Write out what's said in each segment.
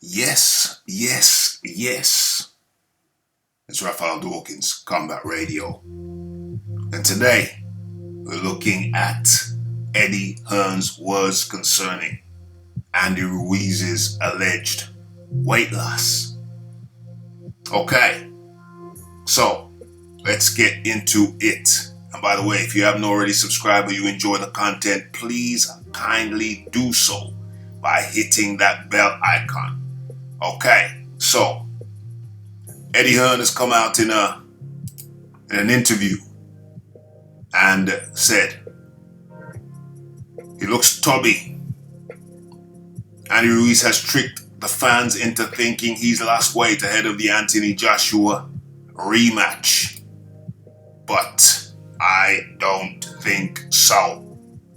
Yes, yes, yes. It's Raphael Dawkins, Combat Radio. And today, we're looking at Eddie Hearn's words concerning Andy Ruiz's alleged weight loss. Okay, so let's get into it. And by the way, if you haven't already subscribed or you enjoy the content, please kindly do so by hitting that bell icon. Okay, so Eddie Hearn has come out in an interview and said he looks tubby. Andy Ruiz has tricked the fans into thinking he's lost weight ahead of the Anthony Joshua rematch. But I don't think so.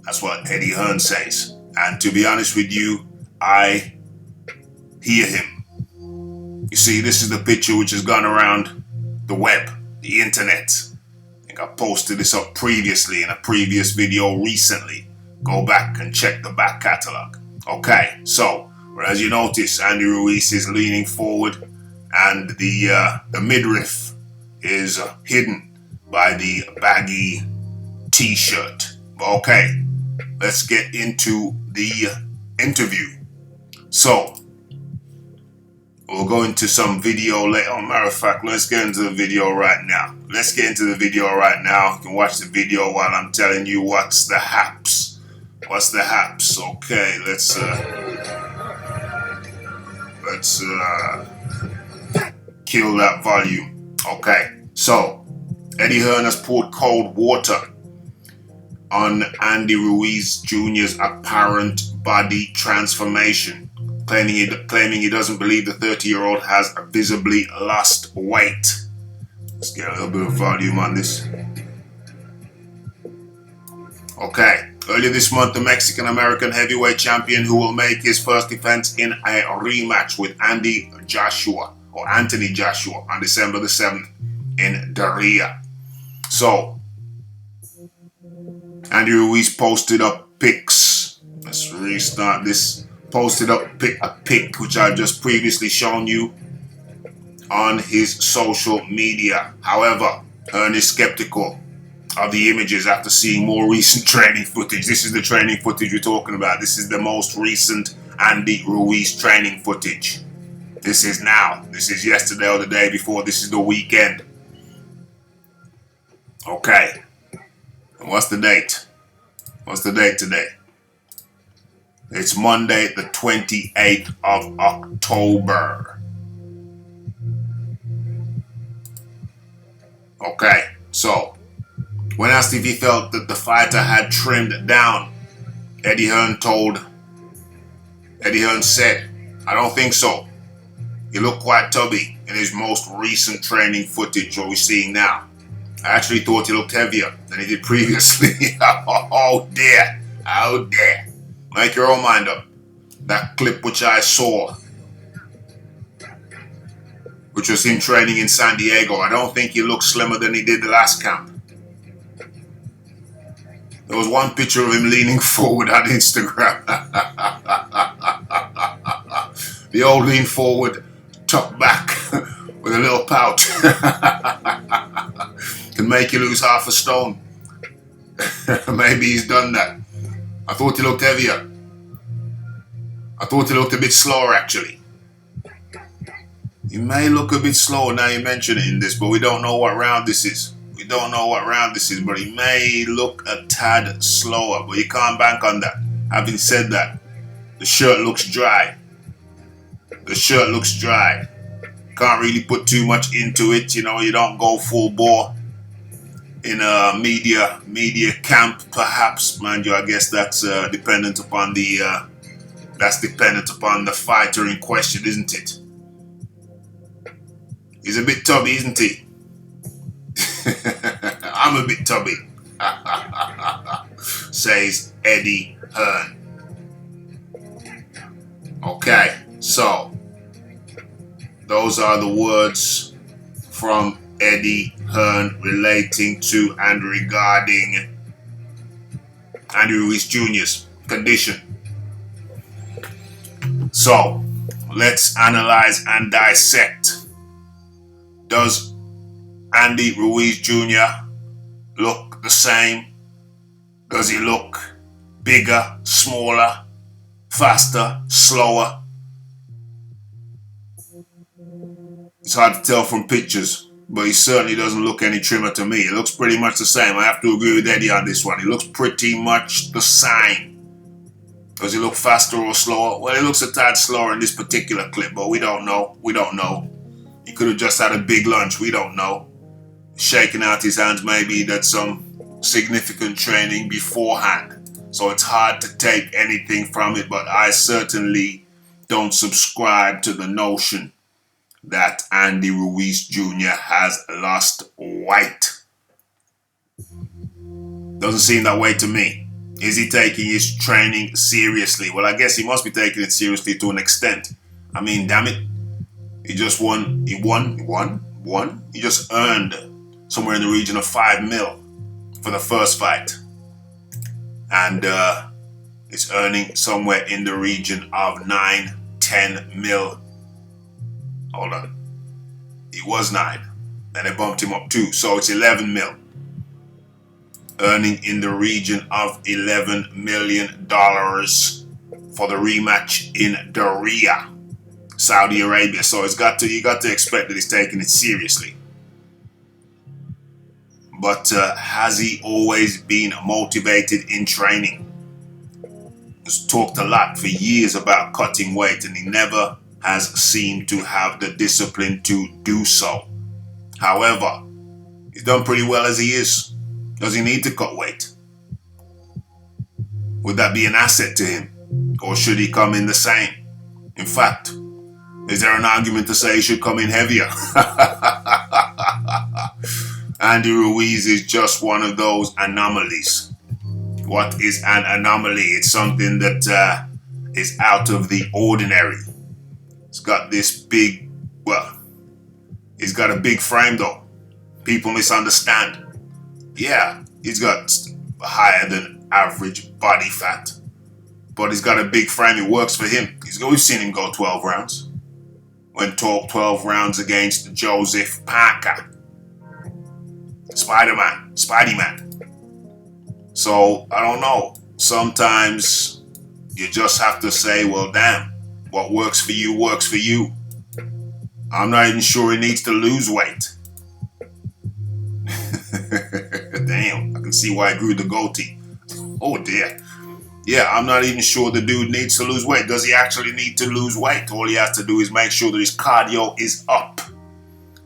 That's what Eddie Hearn says. And to be honest with you, I hear him. You see, this is the picture which has gone around the web, the internet. I think I posted this up previously in a previous video recently. Go back and check the back catalog. Okay, so as you notice, Andy Ruiz is leaning forward and the midriff is hidden by the baggy t-shirt. Okay, let's get into the interview. So, we'll go into some video later. Matter of fact, let's get into the video right now. You can watch the video while I'm telling you what's the haps. Okay, let's kill that volume. Okay, so Eddie Hearn has poured cold water on Andy Ruiz Jr.'s apparent body transformation, claiming he doesn't believe the 30-year-old has visibly lost weight. Let's get a little bit of volume on this. Okay. Earlier this month, the Mexican-American heavyweight champion, who will make his first defense in a rematch with Anthony Joshua on December the 7th in Darija. So, Andy Ruiz posted up pics. Let's restart this. Posted up a pic which I've just previously shown you on his social media. However, Hearn is skeptical of the images after seeing more recent training footage. This is the training footage we're talking about. This is the most recent Andy Ruiz training footage. This is now. This is yesterday or the day before. This is the weekend. Okay. And what's the date? What's the date today? It's Monday, the 28th of October. Okay, so when asked if he felt that the fighter had trimmed down, Eddie Hearn said, "I don't think so. He looked quite tubby in his most recent training footage, what we're seeing now. I actually thought he looked heavier than he did previously." Oh dear. Make your own mind up. That clip which I saw, which was him training in San Diego, I don't think he looked slimmer than he did the last camp. There was one picture of him leaning forward on Instagram. The old lean forward, tucked back with a little pout. Can make you lose half a stone. Maybe he's done that. I thought he looked heavier. I thought he looked a bit slower, actually. He may look a bit slower now you mention it in this, but we don't know what round this is. But he may look a tad slower, but you can't bank on that. Having said that, the shirt looks dry. Can't really put too much into it, you don't go full bore in a media camp, perhaps, mind you. I guess that's dependent upon the fighter in question, isn't it? He's a bit tubby, isn't he? I'm a bit tubby, says Eddie Hearn. Okay, so those are the words from Eddie Hearn relating to and regarding Andy Ruiz Jr.'s condition. So, let's analyze and dissect. Does Andy Ruiz Jr. look the same? Does he look bigger, smaller, faster, slower? It's hard to tell from pictures, but he certainly doesn't look any trimmer to me. It looks pretty much the same. I have to agree with Eddie on this one. He looks pretty much the same. Does he look faster or slower? Well, he looks a tad slower in this particular clip, but we don't know. We don't know. He could have just had a big lunch. We don't know. Shaking out his hands, maybe he did some significant training beforehand. So it's hard to take anything from it, but I certainly don't subscribe to the notion that Andy Ruiz Jr. has lost weight. Doesn't seem that way to me. Is he taking his training seriously? Well, I guess he must be taking it seriously to an extent. I mean, damn it. He just won. He just earned somewhere in the region of 5 mil for the first fight. And it's earning somewhere in the region of 9-10 mil. Hold on. He was 9. Then they bumped him up 2. So it's 11 mil. Earning in the region of $11 million for the rematch in Riyadh, Saudi Arabia. So you got to expect that he's taking it seriously. But has he always been motivated in training? He's talked a lot for years about cutting weight, and he never has seemed to have the discipline to do so. However, he's done pretty well as he is. Does he need to cut weight? Would that be an asset to him? Or should he come in the same? In fact, is there an argument to say he should come in heavier? Andy Ruiz is just one of those anomalies. What is an anomaly? It's something that is out of the ordinary. It's got this big, he's got a big frame though. People misunderstand. Yeah, he's got higher than average body fat, but he's got a big frame. It works for him. We've seen him go 12 rounds. Went 12 rounds against Joseph Parker. Spidey-Man. So, I don't know. Sometimes you just have to say, well, damn, what works for you works for you. I'm not even sure he needs to lose weight. Damn, I can see why I grew the goatee. Oh dear. Yeah, I'm not even sure the dude needs to lose weight. Does he actually need to lose weight? All he has to do is make sure that his cardio is up.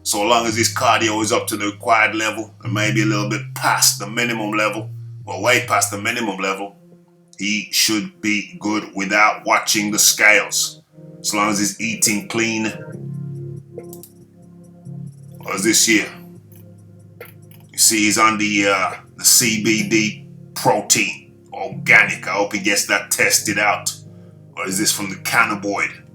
So long as his cardio is up to the required level, and maybe a little bit past the minimum level, or way past the minimum level, he should be good without watching the scales. As long as he's eating clean. What was this year? You see, he's on the CBD protein, organic. I hope he gets that tested out. Or is this from the cannabinoid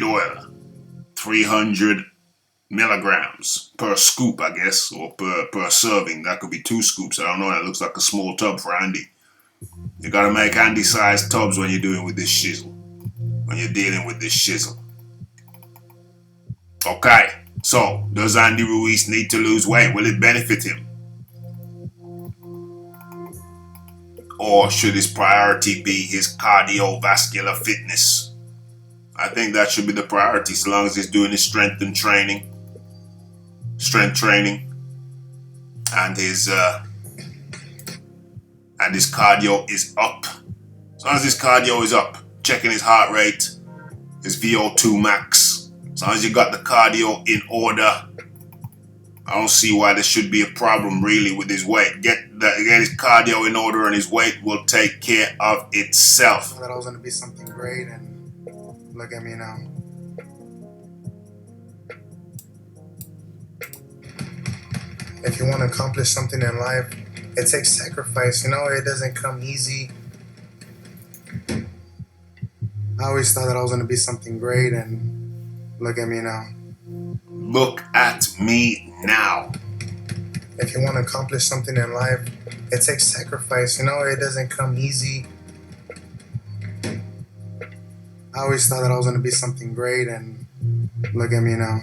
oil. 300 milligrams per scoop, I guess, or per serving. That could be 2 scoops. I don't know. That looks like a small tub for Andy. You gotta make Andy-sized tubs when you're dealing with this shizzle. Okay, so does Andy Ruiz need to lose weight? Will it benefit him? Or should his priority be his cardiovascular fitness? I think that should be the priority, so long as he's doing his strength training, and his cardio is up. As long as his cardio is up, checking his heart rate, his VO2 max. As long as you got the cardio in order, I don't see why there should be a problem really with his weight. Get his cardio in order and his weight will take care of itself. I thought I was going to be something great, and look at me now. If you want to accomplish something in life, it takes sacrifice. It doesn't come easy. I always thought that I was going to be something great, and look at me now. Look at me now. If you want to accomplish something in life, it takes sacrifice. You know, it doesn't come easy. I always thought that I was going to be something great, and look at me now.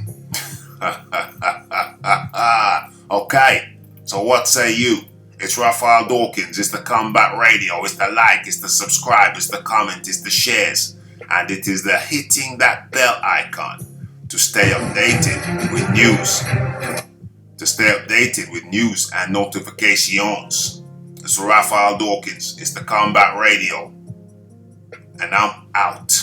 Okay, so what say you? It's Raphael Dawkins, it's the Combat Radio, it's the like, it's the subscribe, it's the comment, it's the shares, and it is the hitting that bell icon to stay updated with news. To stay updated with news and notifications. It's Raphael Dawkins, it's the Combat Radio, and I'm out.